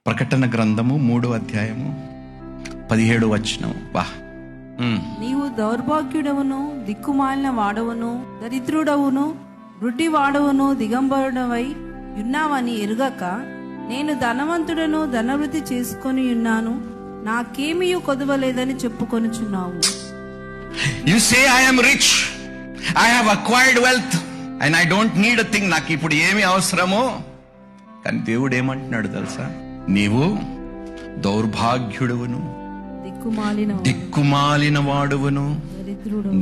ప్రకటన గ్రంథము 3వ అధ్యాయము 17వ వచనం. నీవు దౌర్భాగ్యుడవును, దిక్కుమాలిన వాడవును, దరిద్రుడవును, వృద్ధి వాడవును, దిగంబరుడవై ఉన్నావని ఎరుగక నేను ధనవంతుడను, ధనవృద్ధి చేసుకొని ఉన్నాను, నాకేమీ కొదవలేదని చెప్పుకొనుచున్నావు. You say I am rich, I have acquired wealth and I don't need a thing. నాకు ఇప్పుడు ఏమి అవసరమో. కానీ దేవుడు ఏమంటున్నాడు తెలుసా? నీవు దౌర్భాగ్యుడవును, దిక్కుమాలిన వాడువును,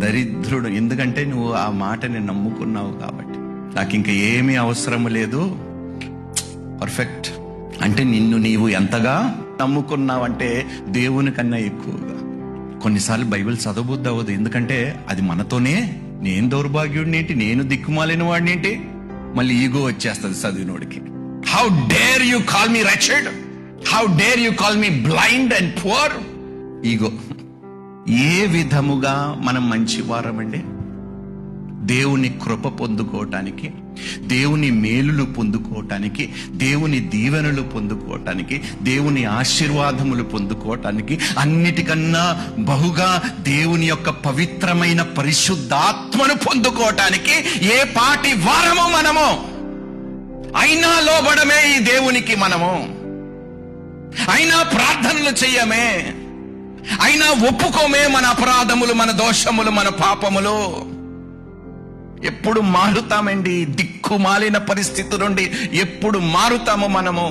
దరిద్రుడు. ఎందుకంటే నువ్వు ఆ మాటని నమ్ముకున్నావు కాబట్టి నాకు ఇంకా ఏమీ అవసరం లేదు. పర్ఫెక్ట్. అంటే నిన్ను నీవు ఎంతగా నమ్ముకున్నావంటే దేవుని కన్నా ఎక్కువగా. కొన్నిసార్లు బైబిల్ చదవబుద్ధి అవ్వదు, ఎందుకంటే అది మనతోనే. నేను దౌర్భాగ్యుడినేంటి, నేను దిక్కుమాలిన వాడినేంటి, మళ్ళీ ఈగో వచ్చేస్తుంది చదివినోడికి. How dare you call me wretched, how dare you call me blind and poor. Ego. ఏ విధముగా మనం మంచివారమండి? దేవుని కృప పొందుకోవటానికి, దేవుని మేలులు పొందుకోవటానికి, దేవుని దీవెనలు పొందుకోవటానికి, దేవుని ఆశీర్వాదములు పొందుకోవటానికి, అన్నిటికన్నా బహుగా దేవుని యొక్క పవిత్రమైన పరిశుద్ధాత్మను పొందుకోవటానికి ఏ పాటి వారమో మనము. అయినా లోబడమే ఈ దేవునికి మనము, అయినా ప్రార్థనలు చెయ్యమే, అయినా ఒప్పుకోమే మన అపరాధములు, మన దోషములు, మన పాపములు. ఎప్పుడు మారుతామండి? దిక్కుమాలిన పరిస్థితి నుండి ఎప్పుడు మారుతాము మనము?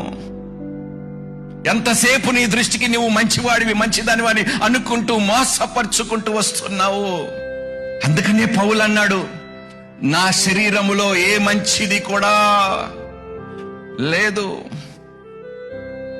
ఎంతసేపు నీ దృష్టికి నువ్వు మంచివాడివి, మంచిదానివి అని అనుకుంటూ మోసపరుచుకుంటూ వస్తున్నావు. అందుకనే పౌలు అన్నాడు, నా శరీరములో ఏ మంచిది కూడా లేదు.